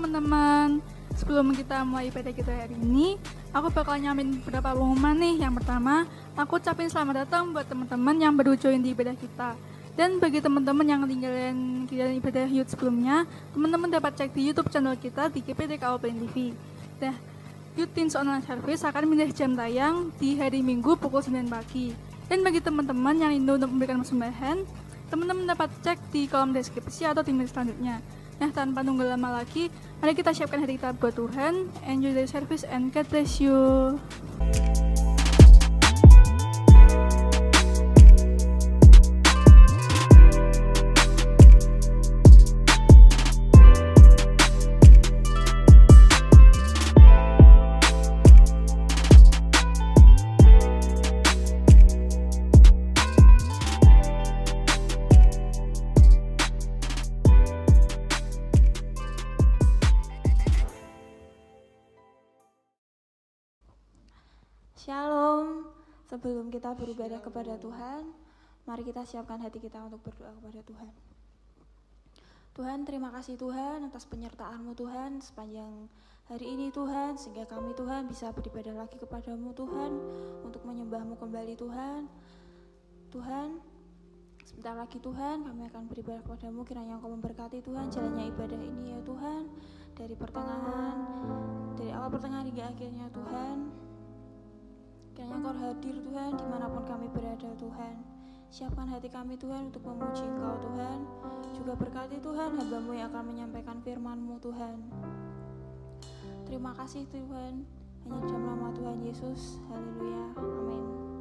teman-teman, sebelum kita mulai ibadah kita hari ini, aku bakal nyamin beberapa pengumuman nih. Yang pertama, aku ucapin selamat datang buat teman-teman yang baru join di ibadah kita. Dan bagi teman-teman yang tinggalin ibadah youth sebelumnya, teman-teman dapat cek di YouTube channel kita di GPTKO Plan TV. Nah, Youth Teens Online Service akan pindah jam tayang di hari Minggu pukul 9 pagi. Dan bagi teman-teman yang rindu untuk memberikan persembahan, teman-teman dapat cek di kolom deskripsi atau di menit selanjutnya. Nah, tanpa nunggu lama lagi, mari kita siapkan hati kita buat Tuhan. Enjoy the service and God bless you. Shalom. Sebelum kita beribadah kepada Tuhan, mari kita siapkan hati kita untuk berdoa kepada Tuhan. Tuhan, terima kasih Tuhan atas penyertaan-Mu Tuhan sepanjang hari ini Tuhan, sehingga kami Tuhan bisa beribadah lagi kepada-Mu Tuhan, untuk menyembah-Mu kembali Tuhan. Tuhan, sebentar lagi Tuhan kami akan beribadah kepada-Mu, kiranya Engkau memberkati Tuhan jalannya ibadah ini ya Tuhan, dari awal pertengahan hingga akhirnya Tuhan. Kiranya Engkau hadir Tuhan dimanapun kami berada Tuhan. Siapkan hati kami Tuhan untuk memuji Engkau Tuhan. Juga berkati Tuhan hamba-Mu yang akan menyampaikan firman-Mu Tuhan. Terima kasih Tuhan. Hanya dalam nama Tuhan Yesus. Haleluya. Amin.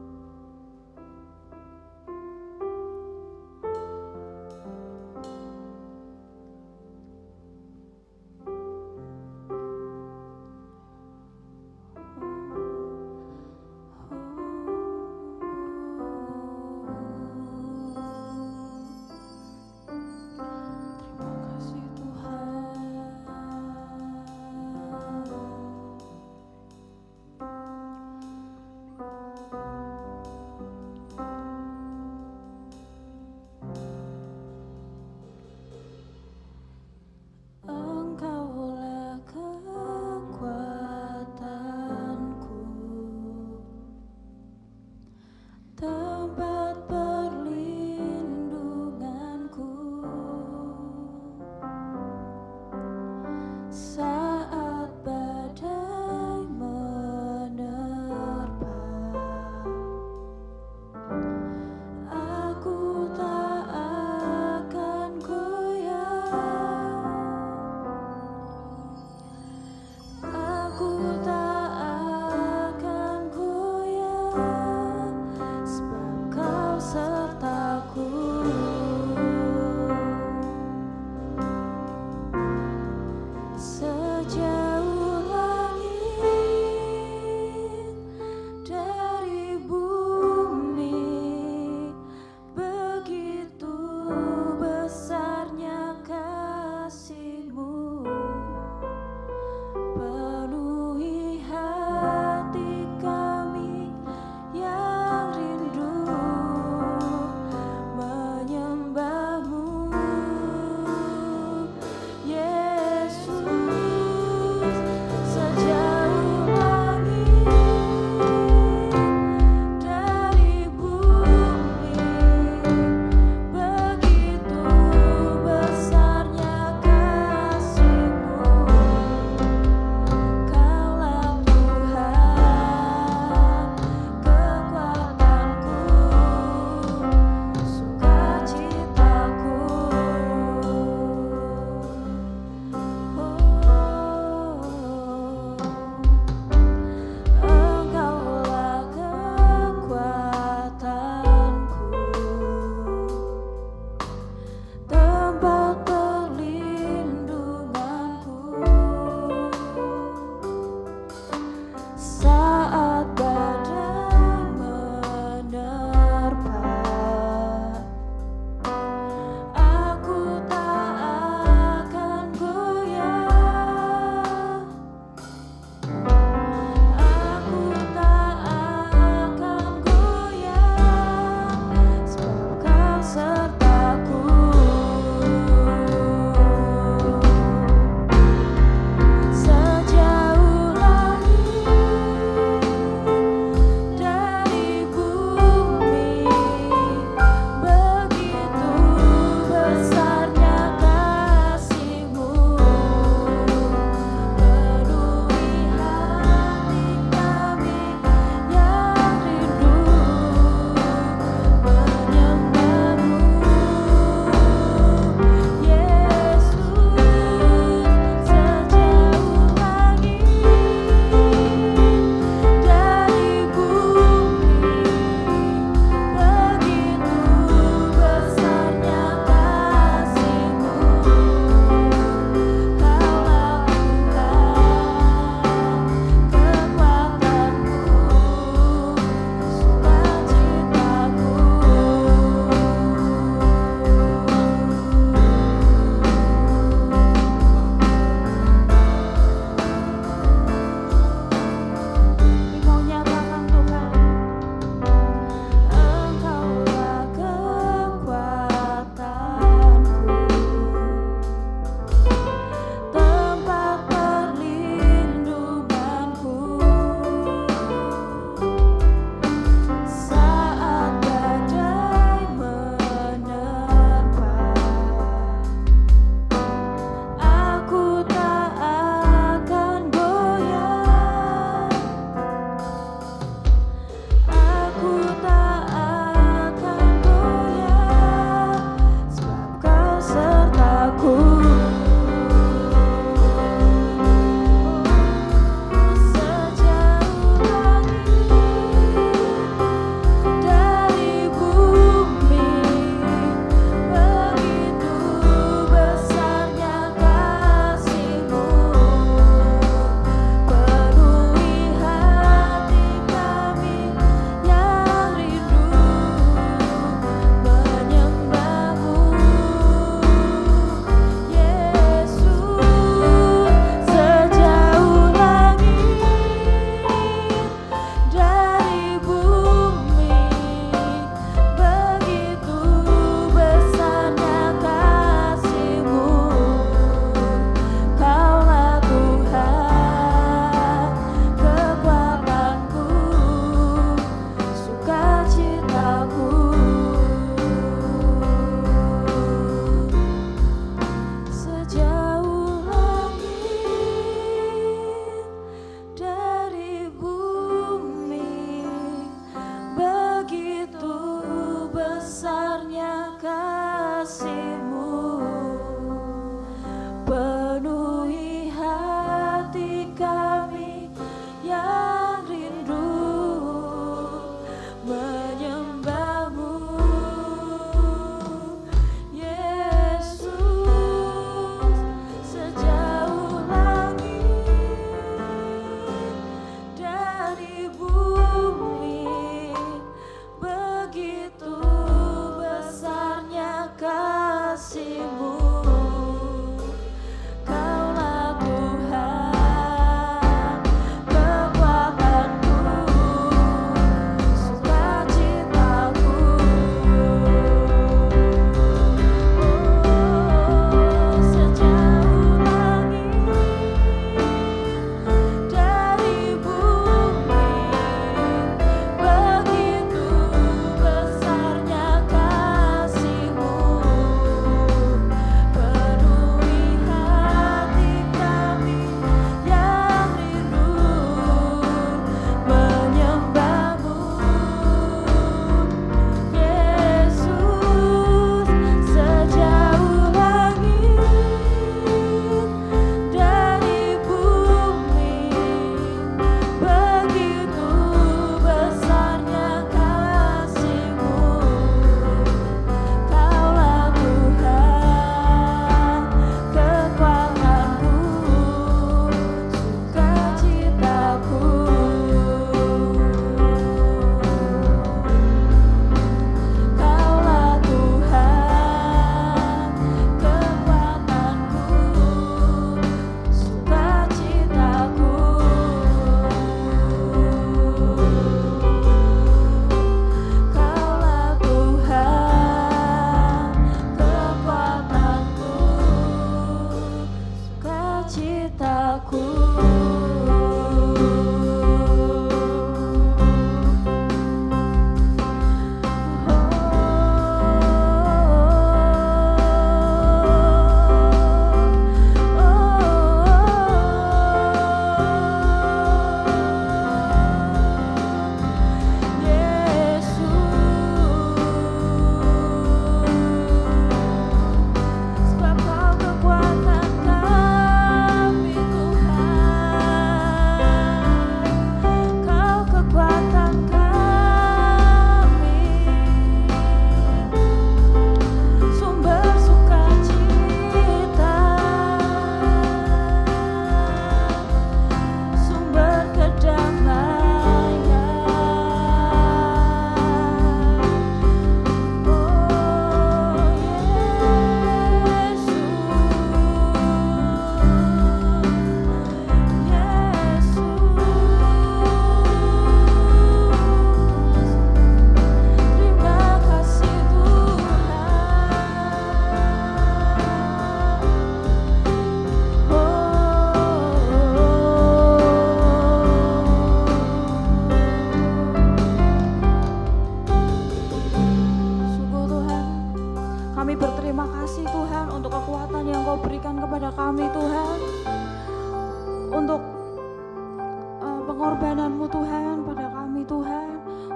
pengorbanan-Mu Tuhan pada kami Tuhan,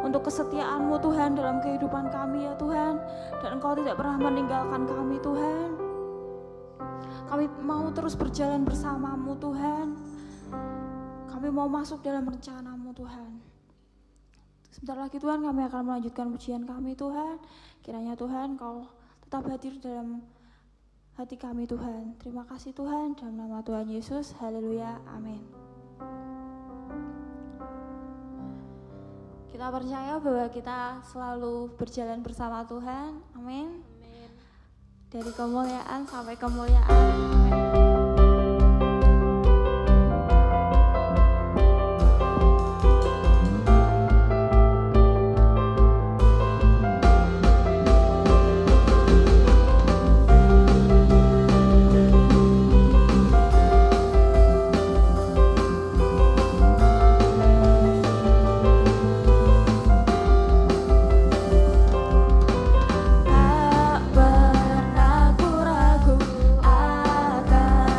untuk kesetiaan-Mu Tuhan dalam kehidupan kami ya Tuhan, dan Engkau tidak pernah meninggalkan kami Tuhan. Kami mau terus berjalan bersama-Mu Tuhan, kami mau masuk dalam rencana-Mu Tuhan. Sebentar lagi Tuhan kami akan melanjutkan pujian kami Tuhan, kiranya Tuhan Kau tetap hadir dalam hati kami Tuhan. Terima kasih Tuhan, dalam nama Tuhan Yesus, haleluya, amin. Kita percaya bahwa kita selalu berjalan bersama Tuhan, amin. Dari kemuliaan sampai kemuliaan, amin. Tak pernah ku ragu akan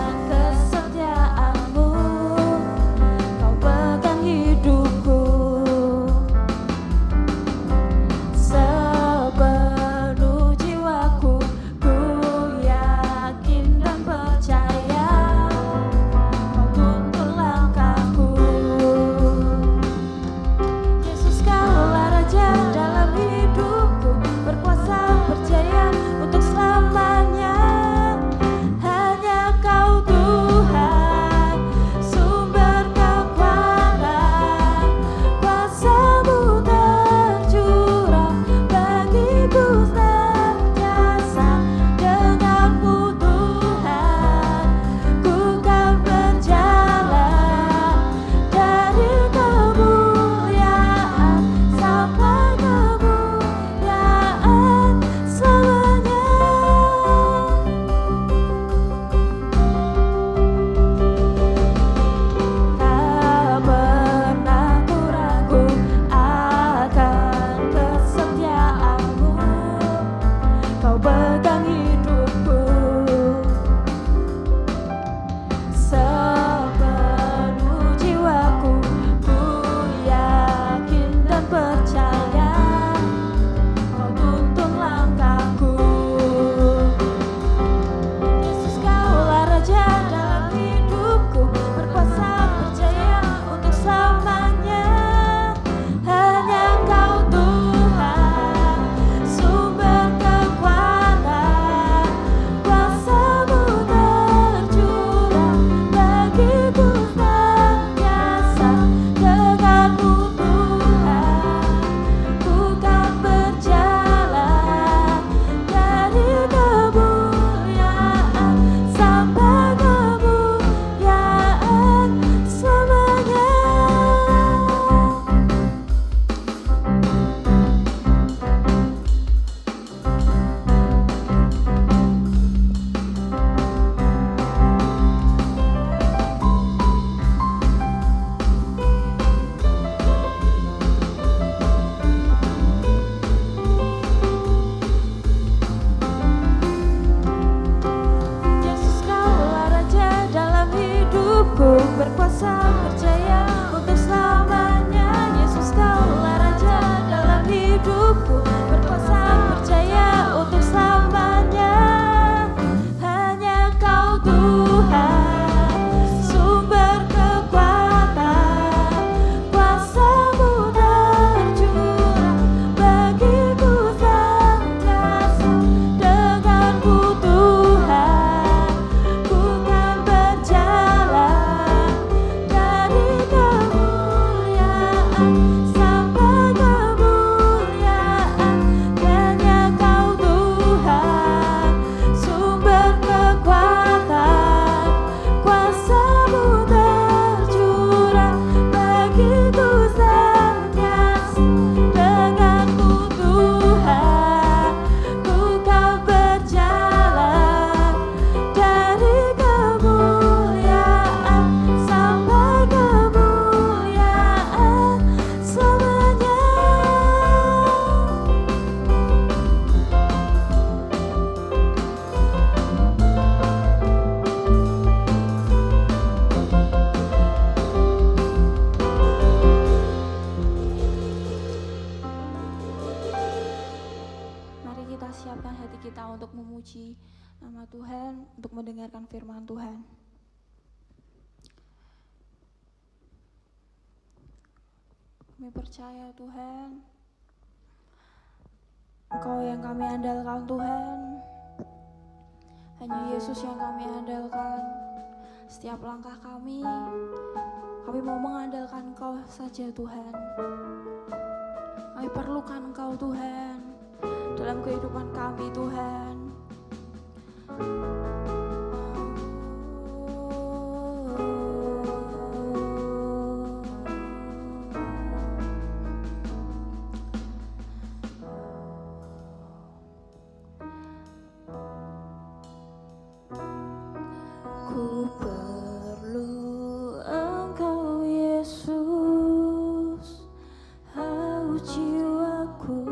siapkan hati kita untuk memuji nama Tuhan, untuk mendengarkan firman Tuhan. Kami percaya Tuhan, Engkau yang kami andalkan Tuhan. Hanya Yesus yang kami andalkan. Setiap langkah kami mau mengandalkan Engkau saja Tuhan. Kami perlukan Engkau Tuhan dalam kehidupan kami Tuhan. Ku perlu Engkau Yesus, haus jiwaku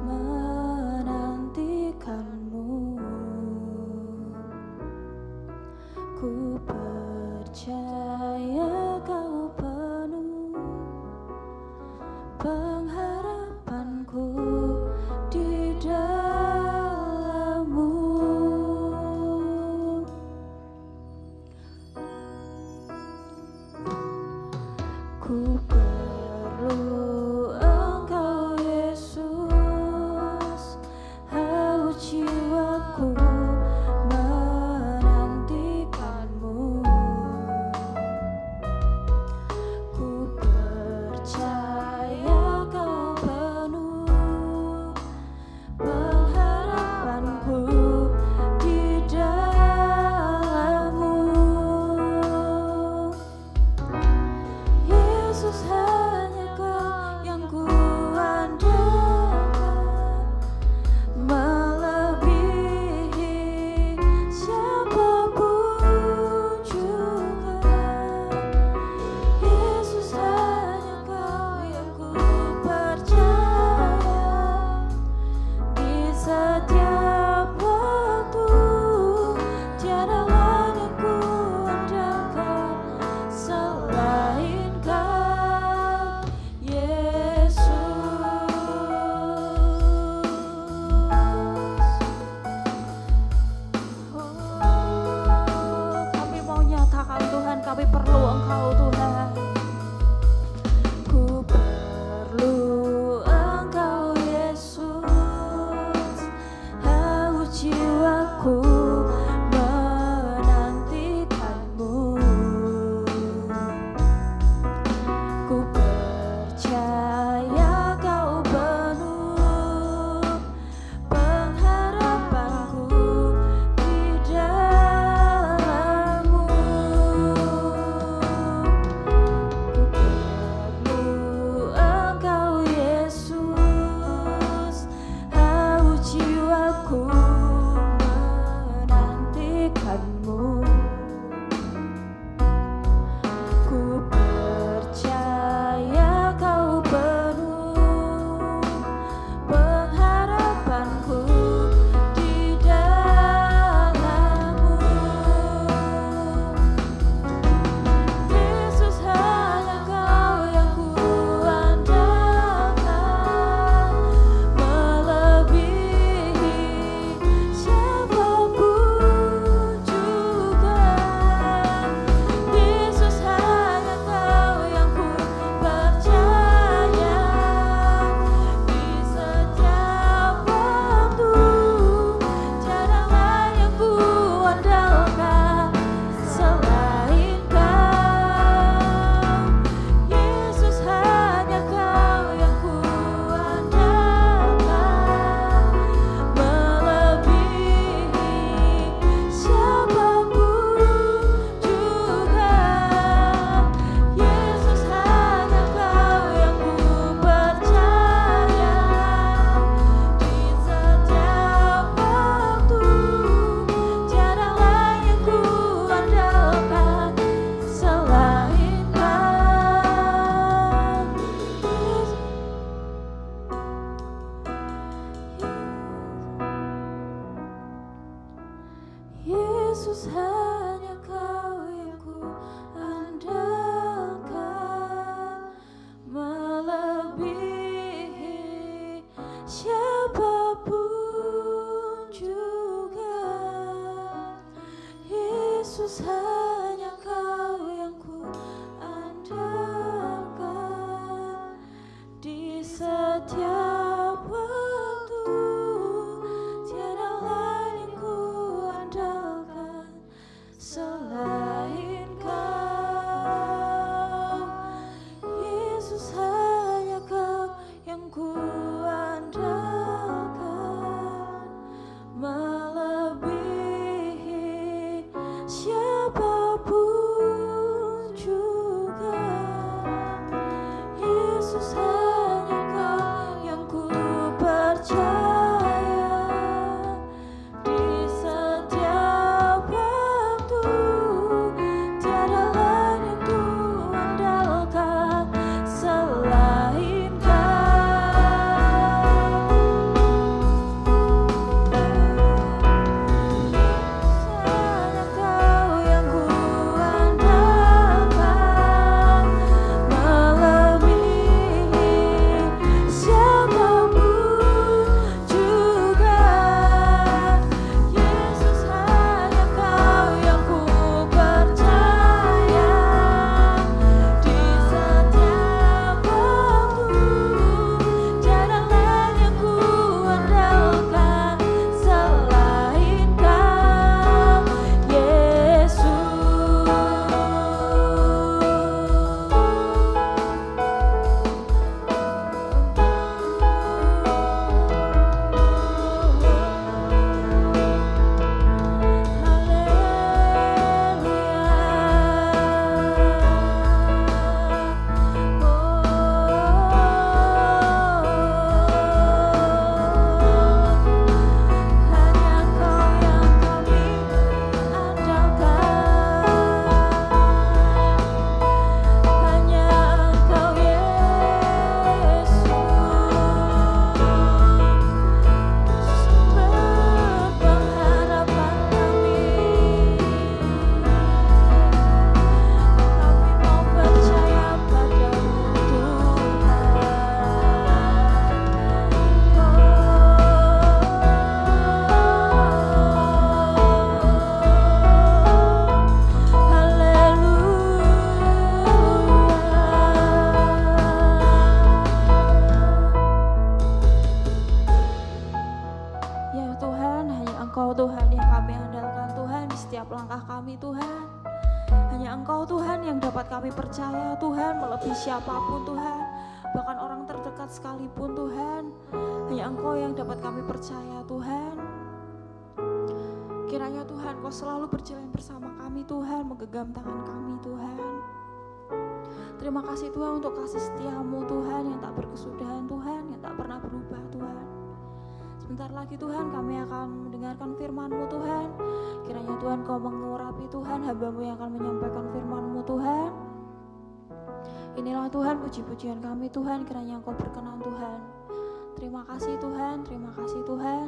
menantikan-Mu. Ku percaya Kau penuh pengharapanku di dalam-Mu. Ku perlu Engkau Yesus, haus jiwaku menantikan-Mu. Ku percaya Kau penuh pengharapanku di dalam-Mu. Yesus, hanya Kau yang ku andalkan, melebihi siapapun juga. Yesus, hanya Kau yang ku percaya di setiap waktu. Tiada lain yang ku andalkan selain Kau, Yesus. Kami mau nyatakan Tuhan, kami perlu Engkau Tuhan. Ku perlu Engkau Yesus, haus jiwaku menantikan-Mu. Ku percaya Kau penuh pengharapanku di dalam-Mu. Ku perlu Engkau Yesus, haus jiwaku menantikan-Mu. Ku percaya Kau penuh pengharapanku di dalam-Mu. Yesus, hanya Kau yang ku andalkan, melebihi siapapun juga. Yesus, hanya Kau yang ku percaya di setiap waktu. Tiada lain yang ku andalkan selain Kau. Yesus, hanya Kau yang ku andalkan, melebihi siapapun juga. Yesus, hanya Kau yang ku percaya di setiap waktu. Tiada lain yang ku andalkan selain Kau. Yesus, hanya Kau yang ku andalkan, melebihi siapapun setiap waktu, tiada lain yang ku andalkan selain Kau. Yesus, hanya Kau yang ku andalkan, melebihi siapapun juga. Yesus, hanya Kau yang ku percaya, di setiap waktu tiada lain yang ku andalkan selain percaya Tuhan, melebihi siapapun Tuhan, bahkan orang terdekat sekalipun Tuhan. Hanya Engkau yang dapat kami percaya Tuhan. Kiranya Tuhan Kau selalu berjalan bersama kami Tuhan, menggenggam tangan kami Tuhan. Terima kasih Tuhan untuk kasih setia-Mu Tuhan yang tak berkesudahan Tuhan, yang tak pernah berubah Tuhan. Sebentar lagi Tuhan kami akan mendengarkan firman-Mu Tuhan. Kiranya Tuhan Kau mengurapi Tuhan hamba-Mu yang akan menyampaikan firman-Mu Tuhan. Inilah Tuhan puji-pujian kami Tuhan, kiranya Engkau berkenan Tuhan. Terima kasih Tuhan, terima kasih Tuhan.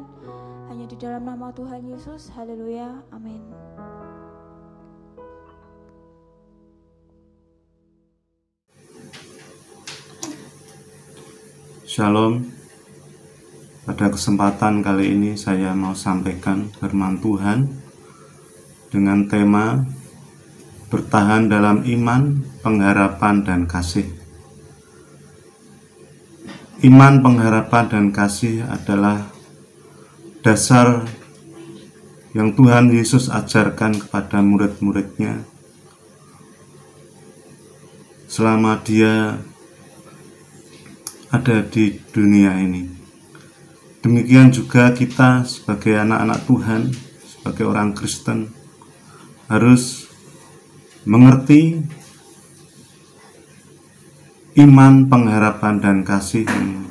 Hanya di dalam nama Tuhan Yesus, haleluya, amin. Shalom. Pada kesempatan kali ini saya mau sampaikan firman Tuhan dengan tema bertahan dalam iman, pengharapan, dan kasih. Iman, pengharapan, dan kasih adalah dasar yang Tuhan Yesus ajarkan kepada murid-muridnya selama Dia ada di dunia ini. Demikian juga kita sebagai anak-anak Tuhan, sebagai orang Kristen, harus mengerti iman, pengharapan, dan kasih yang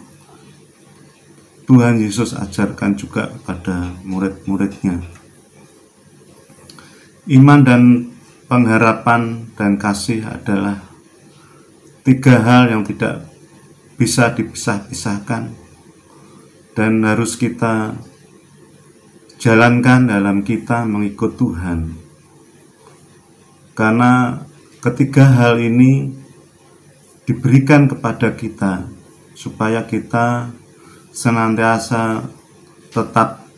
Tuhan Yesus ajarkan juga kepada murid-muridnya. Iman dan pengharapan dan kasih adalah tiga hal yang tidak bisa dipisah-pisahkan dan harus kita jalankan dalam kita mengikut Tuhan. Karena ketiga hal ini diberikan kepada kita supaya kita senantiasa tetap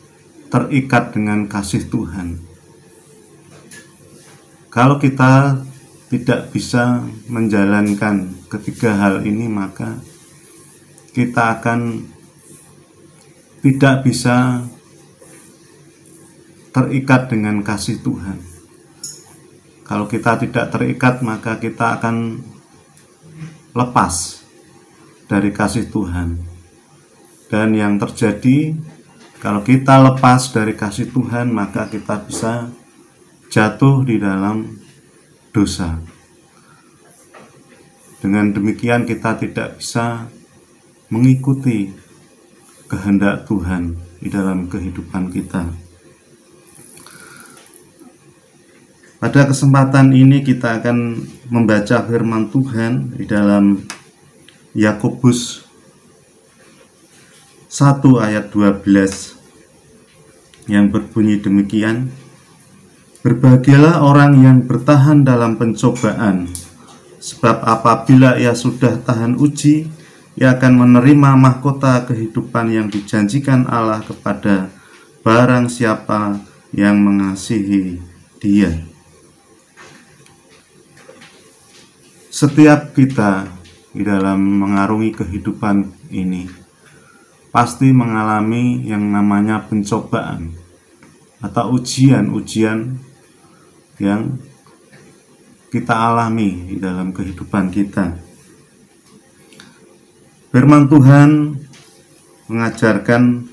terikat dengan kasih Tuhan. Kalau kita tidak bisa menjalankan ketiga hal ini, maka kita akan tidak bisa terikat dengan kasih Tuhan. Kalau kita tidak terikat, maka kita akan lepas dari kasih Tuhan. Dan yang terjadi, kalau kita lepas dari kasih Tuhan, maka kita bisa jatuh di dalam dosa. Dengan demikian kita tidak bisa mengikuti kehendak Tuhan di dalam kehidupan kita. Pada kesempatan ini kita akan membaca firman Tuhan di dalam Yakobus 1 ayat 12 yang berbunyi demikian. Berbahagialah orang yang bertahan dalam pencobaan, sebab apabila ia sudah tahan uji, ia akan menerima mahkota kehidupan yang dijanjikan Allah kepada barang siapa yang mengasihi Dia. Setiap kita di dalam mengarungi kehidupan ini pasti mengalami yang namanya pencobaan atau ujian-ujian yang kita alami di dalam kehidupan kita. Firman Tuhan mengajarkan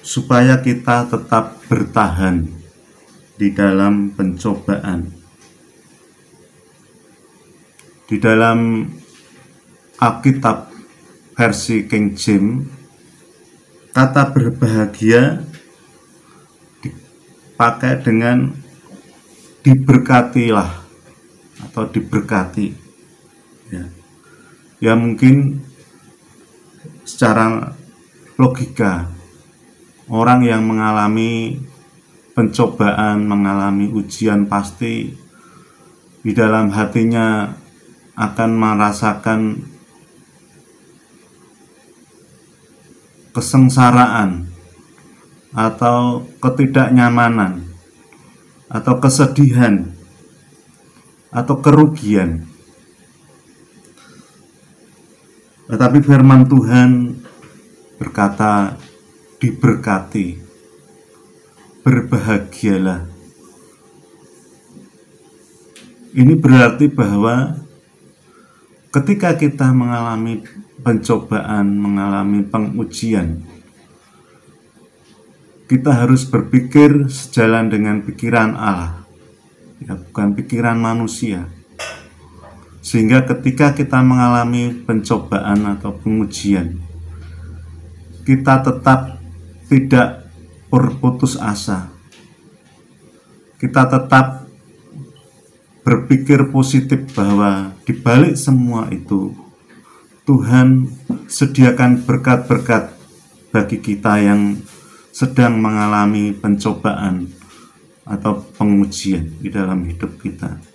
supaya kita tetap bertahan di dalam pencobaan. Di dalam Alkitab versi King James, kata berbahagia dipakai dengan diberkatilah atau diberkati. Ya mungkin secara logika orang yang mengalami pencobaan, mengalami ujian pasti di dalam hatinya akan merasakan kesengsaraan atau ketidaknyamanan atau kesedihan atau kerugian. Tetapi firman Tuhan berkata diberkati, berbahagialah. Ini berarti bahwa ketika kita mengalami pencobaan, mengalami pengujian, kita harus berpikir sejalan dengan pikiran Allah, ya, bukan pikiran manusia. Sehingga ketika kita mengalami pencobaan atau pengujian, kita tetap tidak berputus asa. Kita tetap berpikir positif bahwa di balik semua itu Tuhan sediakan berkat-berkat bagi kita yang sedang mengalami pencobaan atau pengujian di dalam hidup kita.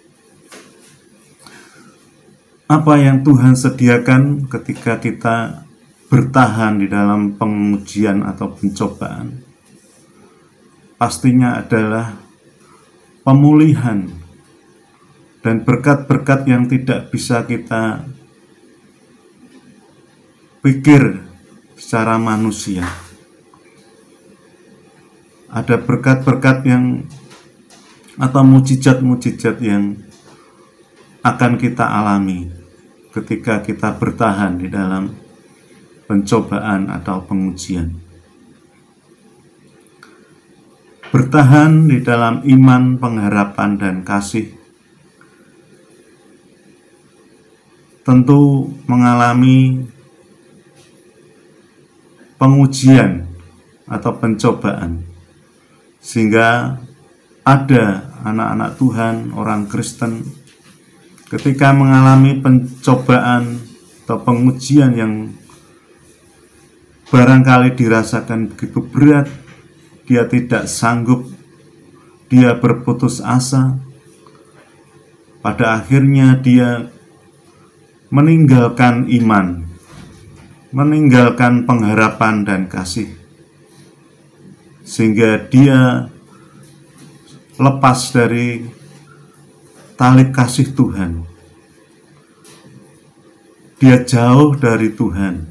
Apa yang Tuhan sediakan ketika kita bertahan di dalam pengujian atau pencobaan? Pastinya adalah pemulihan dan berkat-berkat yang tidak bisa kita pikir secara manusia. Ada berkat-berkat yang atau mujizat-mujizat yang akan kita alami ketika kita bertahan di dalam pencobaan atau pengujian. Bertahan di dalam iman, pengharapan, dan kasih tentu mengalami pengujian atau pencobaan, sehingga ada anak-anak Tuhan, orang Kristen, ketika mengalami pencobaan atau pengujian yang barangkali dirasakan begitu berat, dia tidak sanggup, dia berputus asa, pada akhirnya dia meninggalkan iman, meninggalkan pengharapan dan kasih, sehingga dia lepas dari tali kasih Tuhan. Dia jauh dari Tuhan,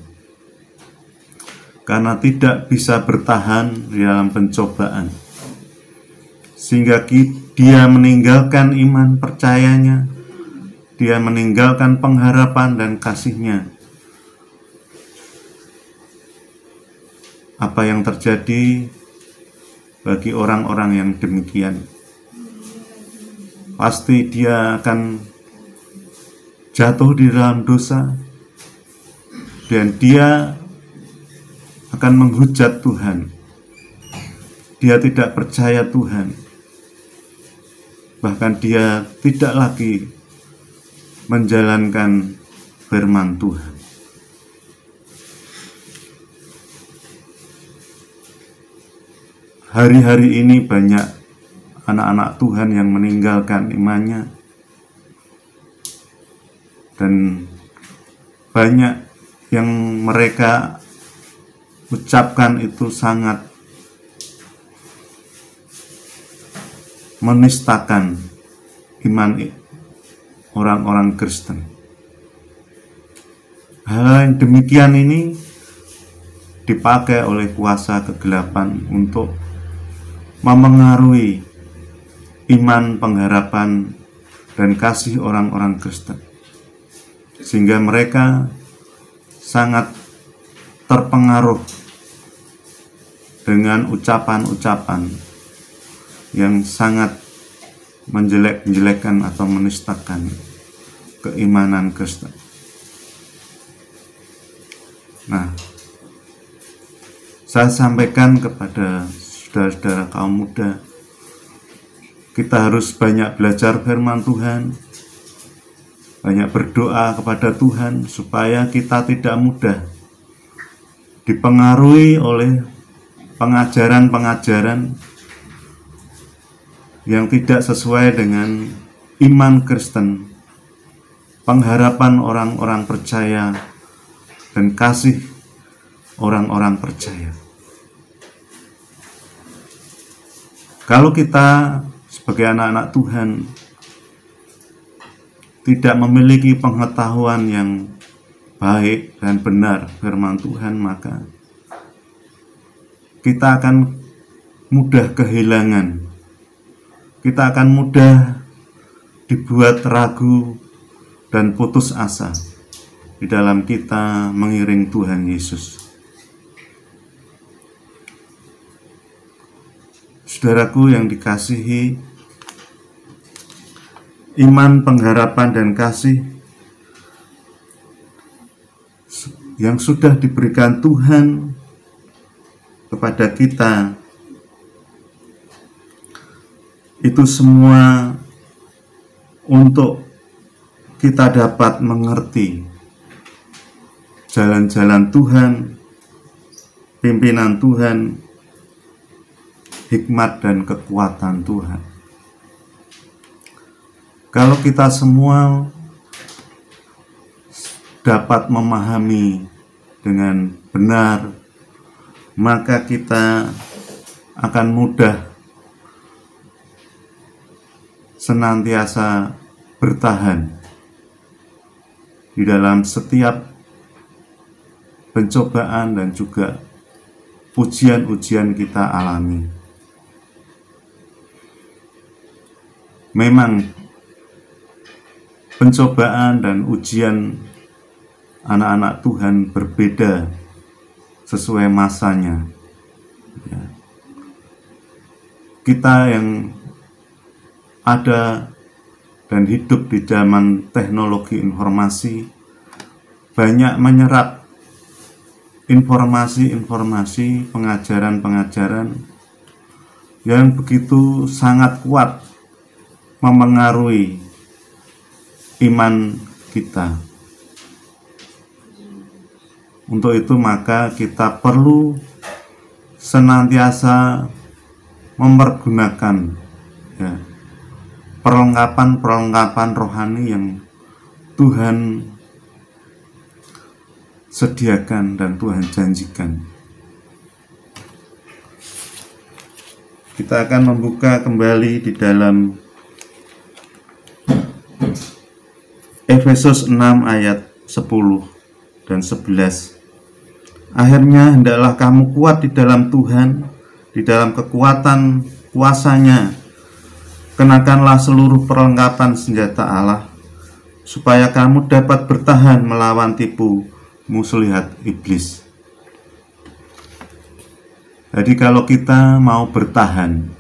karena tidak bisa bertahan di dalam pencobaan, sehingga dia meninggalkan iman percayanya, dia meninggalkan pengharapan dan kasihnya. Apa yang terjadi bagi orang-orang yang demikian? Pasti dia akan jatuh di dalam dosa, dan dia akan menghujat Tuhan. Dia tidak percaya Tuhan, bahkan dia tidak lagi menjalankan firman Tuhan. Hari-hari ini banyak anak-anak Tuhan yang meninggalkan imannya, dan banyak yang mereka ucapkan itu sangat menistakan iman orang-orang Kristen. Hal yang demikian ini dipakai oleh kuasa kegelapan untuk memengaruhi iman, pengharapan, dan kasih orang-orang Kristen, sehingga mereka sangat terpengaruh dengan ucapan-ucapan yang sangat menjelek-jelekan atau menistakan keimanan Kristen. Nah, saya sampaikan kepada saudara-saudara kaum muda, kita harus banyak belajar firman Tuhan, banyak berdoa kepada Tuhan supaya kita tidak mudah dipengaruhi oleh pengajaran-pengajaran yang tidak sesuai dengan iman Kristen, pengharapan orang-orang percaya, dan kasih orang-orang percaya. Kalau kita sebagai anak-anak Tuhan tidak memiliki pengetahuan yang baik dan benar firman Tuhan, maka kita akan mudah kehilangan. Kita akan mudah dibuat ragu dan putus asa di dalam kita mengiring Tuhan Yesus. Saudaraku yang dikasihi, iman, pengharapan, dan kasih yang sudah diberikan Tuhan kepada kita, itu semua untuk kita dapat mengerti jalan-jalan Tuhan, pimpinan Tuhan, hikmat dan kekuatan Tuhan. Kalau kita semua dapat memahami dengan benar, maka kita akan mudah senantiasa bertahan di dalam setiap pencobaan dan juga ujian-ujian kita alami. Memang pencobaan dan ujian anak-anak Tuhan berbeda sesuai masanya. Ya. Kita yang ada dan hidup di zaman teknologi informasi banyak menyerap informasi-informasi, pengajaran-pengajaran yang begitu sangat kuat memengaruhi iman kita. Untuk itu maka kita perlu senantiasa mempergunakan perlengkapan-perlengkapan rohani yang Tuhan sediakan dan Tuhan janjikan. Kita akan membuka kembali di dalam Efesus 6 ayat 10 dan 11. Akhirnya hendaklah kamu kuat di dalam Tuhan, di dalam kekuatan kuasa-Nya. Kenakanlah seluruh perlengkapan senjata Allah, supaya kamu dapat bertahan melawan tipu muslihat iblis. Jadi kalau kita mau bertahan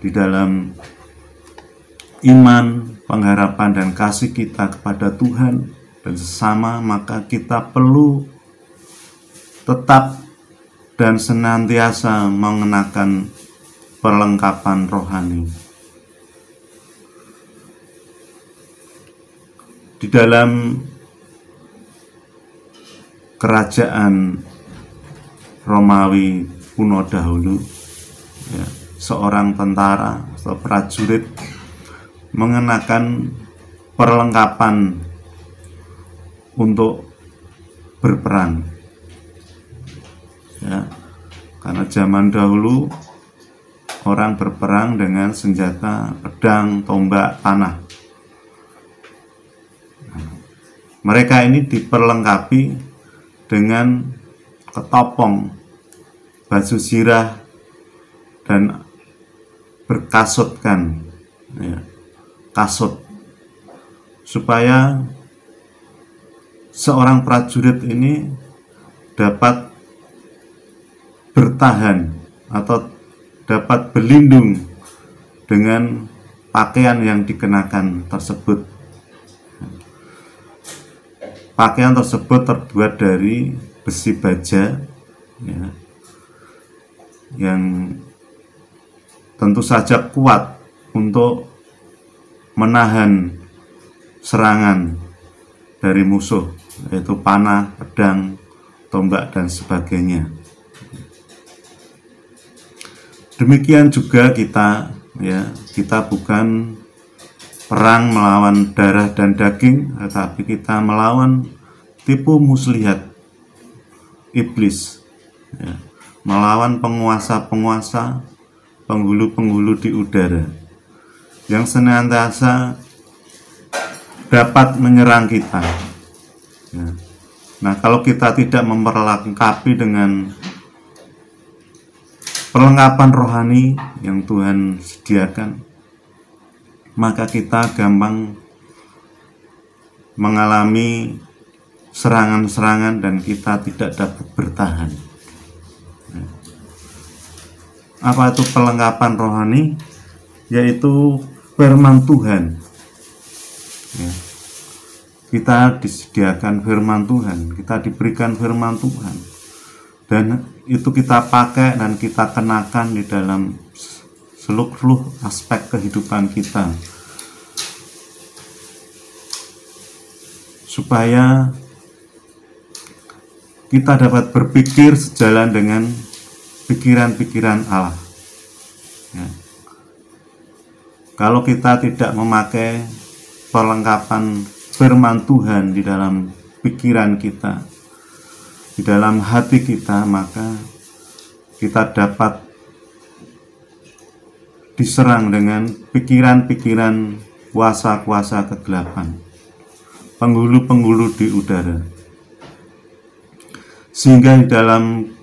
di dalam iman, pengharapan, dan kasih kita kepada Tuhan dan sesama, maka kita perlu tetap dan senantiasa mengenakan perlengkapan rohani. Di dalam kerajaan Romawi kuno dahulu, ya, seorang tentara atau prajurit mengenakan perlengkapan untuk berperang, ya, karena zaman dahulu orang berperang dengan senjata pedang, tombak, panah. Mereka ini diperlengkapi dengan ketopong, baju zirah, dan berkasutkan, ya, kasut, supaya seorang prajurit ini dapat bertahan atau dapat berlindung dengan pakaian yang dikenakan tersebut. Pakaian tersebut terbuat dari besi baja, ya, yang tentu saja kuat untuk menahan serangan dari musuh, yaitu panah, pedang, tombak, dan sebagainya. Demikian juga kita, ya, kita bukan perang melawan darah dan daging, tetapi kita melawan tipu muslihat iblis, ya, melawan penguasa-penguasa, penghulu-penghulu di udara yang senantiasa dapat menyerang kita, ya. Nah, kalau kita tidak memperlengkapi dengan perlengkapan rohani yang Tuhan sediakan, maka kita gampang mengalami serangan-serangan dan kita tidak dapat bertahan. Apa itu perlengkapan rohani? Yaitu firman Tuhan, ya. Kita disediakan firman Tuhan, kita diberikan firman Tuhan, dan itu kita pakai dan kita kenakan di dalam seluruh aspek kehidupan kita, supaya kita dapat berpikir sejalan dengan pikiran-pikiran Allah, ya. Kalau kita tidak memakai perlengkapan firman Tuhan di dalam pikiran kita, di dalam hati kita, maka kita dapat diserang dengan pikiran-pikiran kuasa-kuasa kegelapan, penghulu-penghulu di udara, sehingga di dalam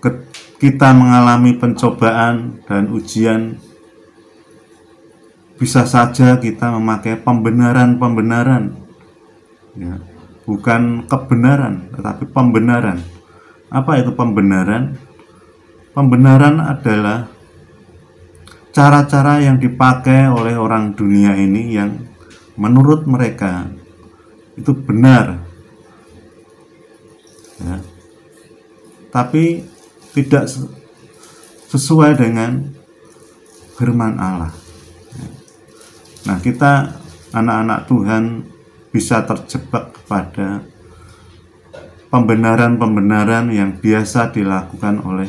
kita mengalami pencobaan dan ujian, bisa saja kita memakai pembenaran-pembenaran, ya, bukan kebenaran tetapi pembenaran. Apa itu pembenaran? Pembenaran adalah cara-cara yang dipakai oleh orang dunia ini yang menurut mereka itu benar, ya, tapi tidak sesuai dengan firman Allah. Nah, kita anak-anak Tuhan bisa terjebak kepada pembenaran-pembenaran yang biasa dilakukan oleh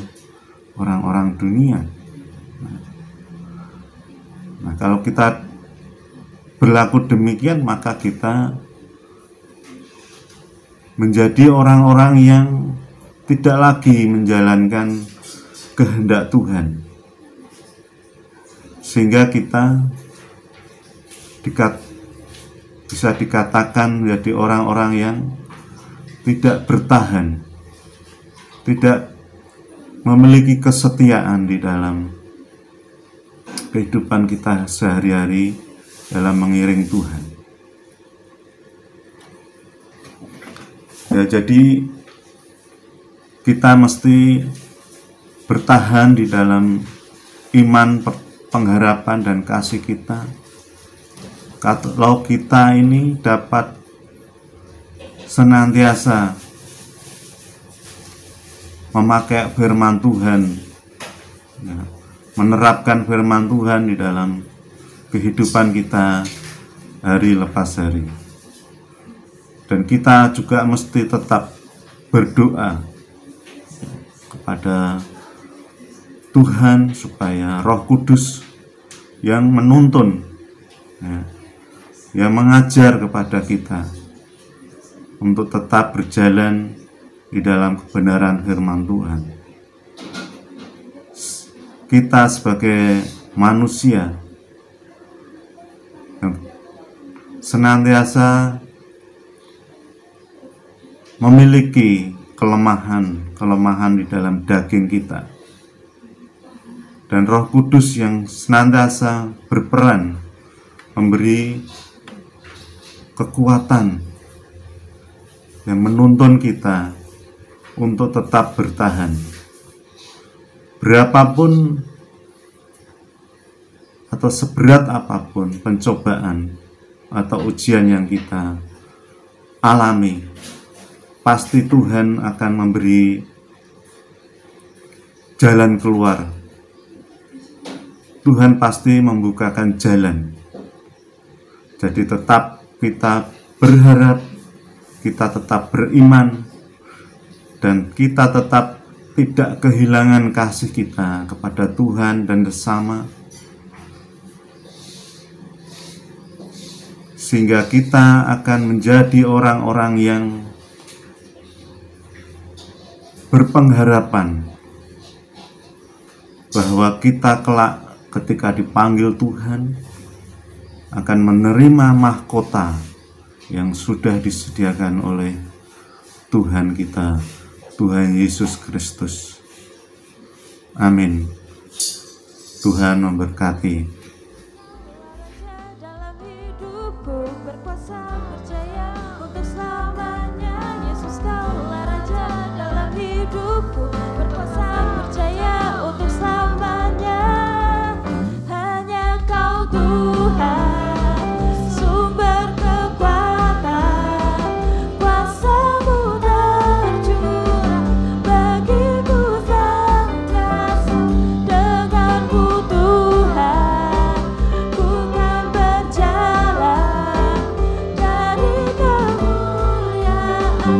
orang-orang dunia. Nah, kalau kita berlaku demikian, maka kita menjadi orang-orang yang tidak lagi menjalankan kehendak Tuhan, sehingga kita bisa dikatakan menjadi orang-orang yang tidak bertahan tidak memiliki kesetiaan di dalam kehidupan kita sehari-hari dalam mengiring Tuhan. Ya, jadi kita mesti bertahan di dalam iman, pengharapan, dan kasih kita. Kalau kita ini dapat senantiasa memakai firman Tuhan, ya, menerapkan firman Tuhan di dalam kehidupan kita hari lepas hari. Dan kita juga mesti tetap berdoa kepada Tuhan supaya Roh Kudus yang menuntun, ya, yang mengajar kepada kita untuk tetap berjalan di dalam kebenaran firman Tuhan. Kita sebagai manusia yang senantiasa memiliki kelemahan di dalam daging kita, dan Roh Kudus yang senantiasa berperan memberi kekuatan yang menuntun kita untuk tetap bertahan. Berapapun atau seberat apapun pencobaan atau ujian yang kita alami, pasti Tuhan akan memberi jalan keluar. Tuhan pasti membukakan jalan. Jadi tetap kita berharap, kita tetap beriman, dan kita tetap tidak kehilangan kasih kita kepada Tuhan dan sesama, sehingga kita akan menjadi orang-orang yang berpengharapan bahwa kita kelak ketika dipanggil Tuhan akan menerima mahkota yang sudah disediakan oleh Tuhan kita, Tuhan Yesus Kristus. Amin. Tuhan memberkati. Dalam hidupku berkuasa, percaya untuk selamanya. Yesus kaulah Raja dalam hidupku, berkuasa, percaya untuk selamanya. Hanya Kau Tuhan, sumber kekuatan, kuasa-Mu tercurah bagiku senantiasa. Denganmu Tuhan, ku kan berjalan dari kemuliaan